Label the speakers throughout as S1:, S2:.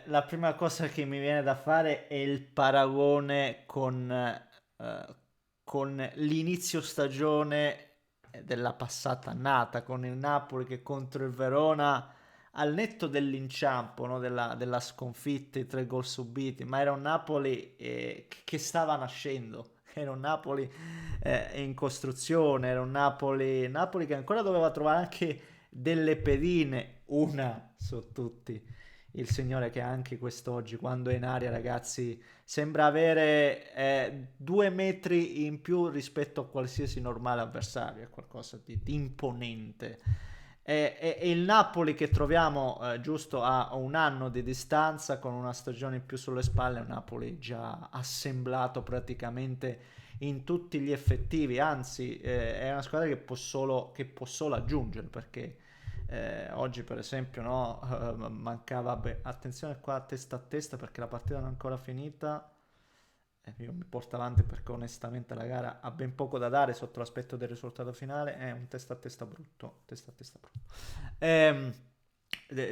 S1: La prima cosa che mi viene da fare è il paragone con l'inizio stagione della passata annata, con il Napoli che contro il Verona, al netto dell'inciampo, no, della sconfitta, i 3 gol subiti, ma era un Napoli che stava nascendo. Era un Napoli in costruzione, era un Napoli che ancora doveva trovare anche delle pedine, una su tutti il signore che anche quest'oggi, quando è in aria, ragazzi, sembra avere 2 metri in più rispetto a qualsiasi normale avversario, è qualcosa di imponente. È il Napoli che troviamo giusto a un anno di distanza, con una stagione in più sulle spalle, un Napoli già assemblato praticamente in tutti gli effettivi, anzi è una squadra che può solo aggiungere, perché oggi per esempio no, mancava, attenzione qua a testa perché la partita non è ancora finita. Io mi porto avanti perché onestamente la gara ha ben poco da dare sotto l'aspetto del risultato finale, è un testa a testa brutto. Ehm,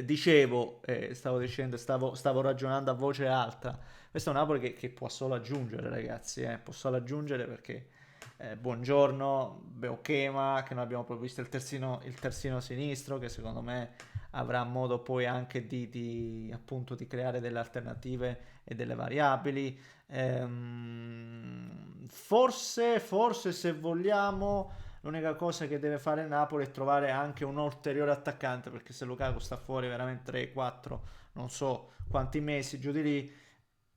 S1: Dicevo, stavo dicendo, stavo ragionando a voce alta. Questo è un Napoli che può solo aggiungere, ragazzi, può solo aggiungere perché buongiorno, Beokema, che noi abbiamo proprio visto il terzino sinistro, che secondo me avrà modo poi anche appunto di creare delle alternative e delle variabili. Forse se vogliamo, l'unica cosa che deve fare il Napoli è trovare anche un ulteriore attaccante, perché se Lukaku sta fuori veramente 3, 4, non so quanti mesi, giù di lì,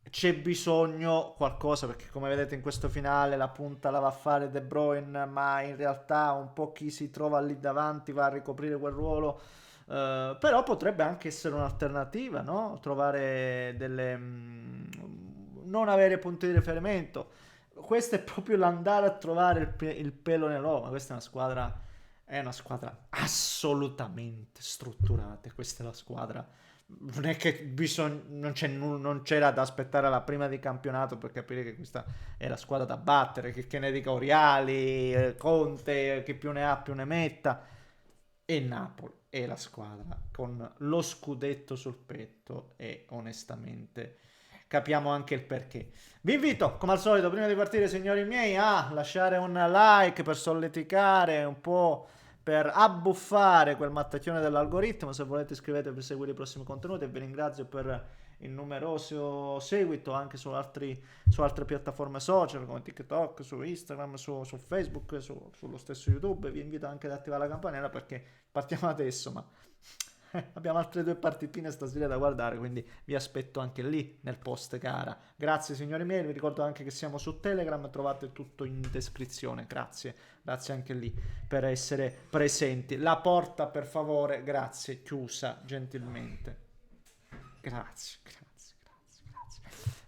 S1: c'è bisogno qualcosa, perché come vedete in questo finale la punta la va a fare De Bruyne, ma in realtà un po' chi si trova lì davanti va a ricoprire quel ruolo. Però potrebbe anche essere un'alternativa, no? Trovare non avere punti di riferimento. Questo è proprio l'andare a trovare il pelo nell'uovo. Questa è una squadra assolutamente strutturata. Questa è la squadra. Non è che non c'era da aspettare la prima di campionato per capire che questa è la squadra da battere. Che ne dica Oriali, Conte, che più ne ha più ne metta. E il Napoli è la squadra con lo scudetto sul petto e onestamente capiamo anche il perché. Vi invito, come al solito, prima di partire, signori miei, a lasciare un like per solleticare un po', per abbuffare quel mattacchione dell'algoritmo. Se volete iscrivetevi per seguire i prossimi contenuti e vi ringrazio per il numeroso seguito anche su altre piattaforme social come TikTok, su Instagram, su Facebook, sullo stesso YouTube. Vi invito anche ad attivare la campanella perché partiamo adesso, ma abbiamo altre 2 partitine stasera da guardare, quindi vi aspetto anche lì nel post gara. Grazie signori miei, vi ricordo anche che siamo su Telegram, trovate tutto in descrizione. Grazie anche lì per essere presenti. La porta per favore, grazie, chiusa gentilmente. Grazie.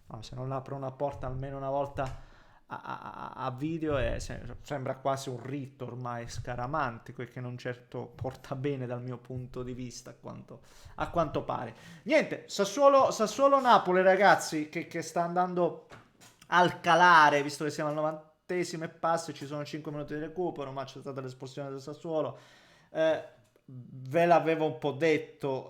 S1: No, se non apro una porta almeno una volta a video sembra quasi un rito ormai scaramantico e che non certo porta bene dal mio punto di vista a quanto pare. Niente, Sassuolo-Napoli ragazzi che sta andando al calare visto che siamo al 90esimo e passo, ci sono 5 minuti di recupero, ma c'è stata l'espulsione del Sassuolo. Eh, Ve l'avevo un po' detto,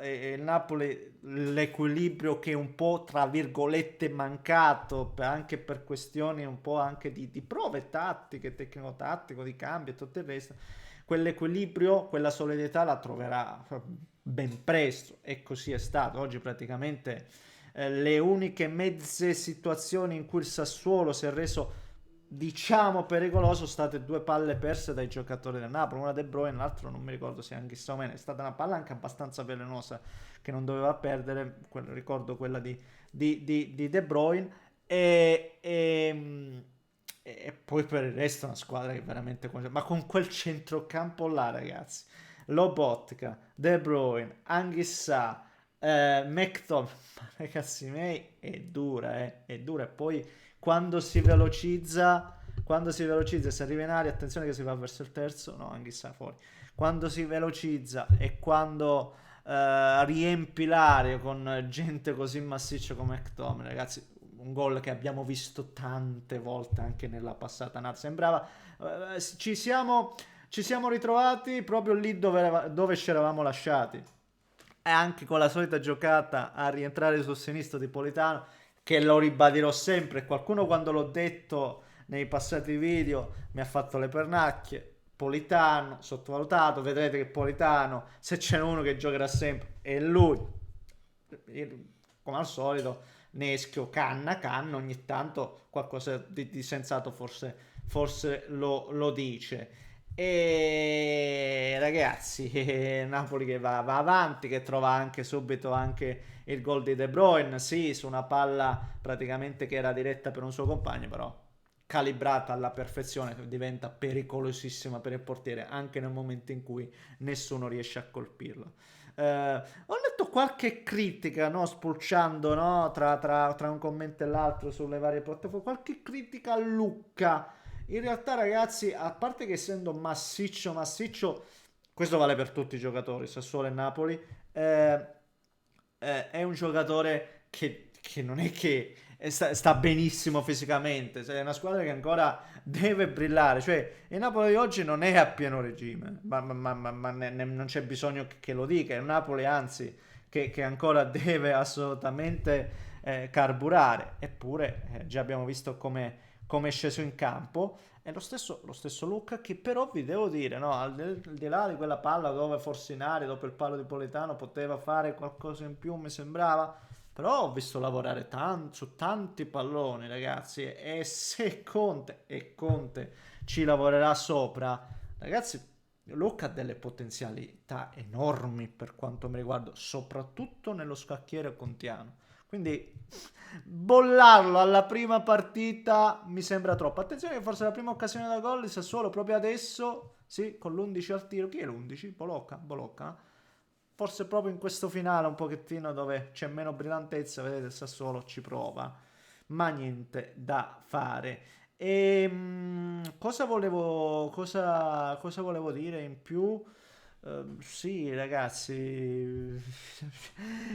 S1: e il Napoli l'equilibrio che un po' tra virgolette è mancato anche per questioni un po' anche di prove tattiche, tecnico-tattico, di cambio e tutto il resto, quell'equilibrio, quella solidità la troverà ben presto e così è stato. Oggi praticamente le uniche mezze situazioni in cui il Sassuolo si è reso diciamo pericoloso sono state 2 palle perse dai giocatori del Napoli, una De Bruyne, l'altro non mi ricordo se anche Sommer, è stata una palla anche abbastanza velenosa che non doveva perdere, ricordo quella di De Bruyne e poi per il resto è una squadra che veramente ma con quel centrocampo là ragazzi, Lobotka, De Bruyne, Anghissà, McTominay, ragazzi miei è dura e poi quando si velocizza, si arriva in aria, attenzione che si va verso il terzo, no, Anghissà fuori. Quando si velocizza e quando riempi l'aria con gente così massiccia come McTominay, ragazzi, un gol che abbiamo visto tante volte anche nella passata annata. Sembrava ci siamo ritrovati proprio lì dove ci eravamo lasciati. e anche con la solita giocata a rientrare sul sinistro di Politano, che lo ribadirò sempre. Qualcuno quando l'ho detto nei passati video mi ha fatto le pernacchie. Politano sottovalutato, vedrete che Politano, se c'è uno che giocherà sempre è lui. Come al solito Neschio canna ogni tanto qualcosa di sensato forse lo dice. E ragazzi, Napoli che va avanti, che trova anche subito anche il gol di De Bruyne, sì, su una palla praticamente che era diretta per un suo compagno, però calibrata alla perfezione, diventa pericolosissima per il portiere anche nel momento in cui nessuno riesce a colpirlo. Ho letto qualche critica, no, spulciando, no, tra un commento e l'altro sulle varie piattaforme, qualche critica a Lucca. In realtà, ragazzi, a parte che essendo massiccio, questo vale per tutti i giocatori, Sassuolo e Napoli, eh, è un giocatore che non è che sta benissimo fisicamente, è una squadra che ancora deve brillare, cioè il Napoli di oggi non è a pieno regime, ma non c'è bisogno che lo dica, è un Napoli anzi che ancora deve assolutamente carburare, eppure già abbiamo visto come è sceso in campo. È lo stesso Luca che però vi devo dire, no, al di là di quella palla dove Forsinari dopo il palo di Politano poteva fare qualcosa in più, mi sembrava, però ho visto lavorare su tanti palloni, ragazzi, e se Conte ci lavorerà sopra, ragazzi, Luca ha delle potenzialità enormi per quanto mi riguarda, soprattutto nello scacchiere contiano. Quindi bollarlo alla prima partita mi sembra troppo. Attenzione che forse la prima occasione da gol di Sassuolo proprio adesso, sì, con l'11 al tiro. Chi è l'11? Bolocca. Forse proprio in questo finale un pochettino dove c'è meno brillantezza, vedete, il Sassuolo ci prova, ma niente da fare. Cosa volevo dire in più? Sì, ragazzi,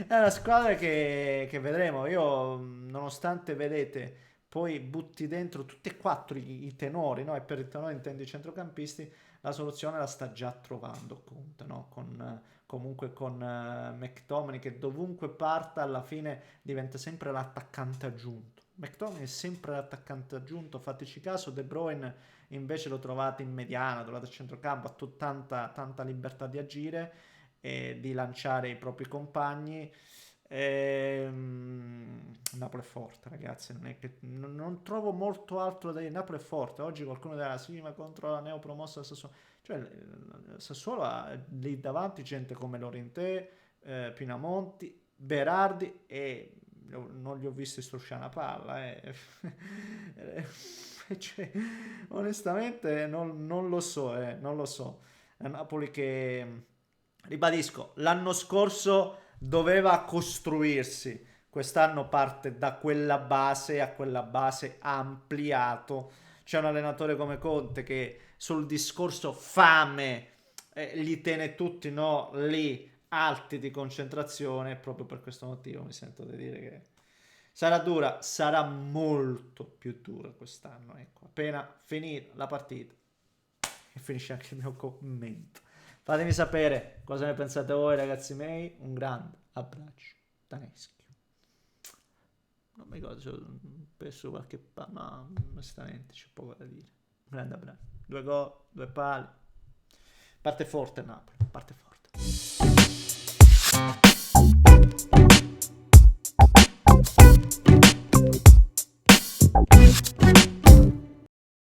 S1: è una squadra che vedremo. Io, nonostante, vedete, poi butti dentro tutti e quattro i tenori, no? E per il tenore intendo i centrocampisti, la soluzione la sta già trovando Conte, no? Comunque con McTominay che dovunque parta alla fine diventa sempre l'attaccante aggiunto. McTominay è sempre l'attaccante aggiunto, fateci caso. De Bruyne invece lo trovate in mediana, lo trovate a centrocampo, ha tanta libertà di agire e di lanciare i propri compagni. Napoli è forte, ragazzi, non trovo molto altro da dire. Napoli è forte. Oggi qualcuno dirà sì, ma contro la neopromossa Sassuolo, cioè Sassuolo ha lì davanti gente come Lorente, Pinamonti, Berardi, e non li ho visti strusciare una palla, cioè, onestamente non lo so, non lo so. È Napoli che, ribadisco, l'anno scorso doveva costruirsi, quest'anno parte da quella base, a quella base ha ampliato. C'è un allenatore come Conte che sul discorso fame li tiene tutti, no, lì alti di concentrazione, e proprio per questo motivo mi sento di dire che sarà dura, sarà molto più dura quest'anno, ecco, appena finita la partita e finisce anche il mio commento. Fatemi sapere cosa ne pensate voi, ragazzi miei. Un grande abbraccio da Neschio. Non mi ricordo se ho perso qualche ma onestamente c'è poco da dire. Un grande abbraccio. 2 gol, 2 pali. Parte forte Napoli, parte forte.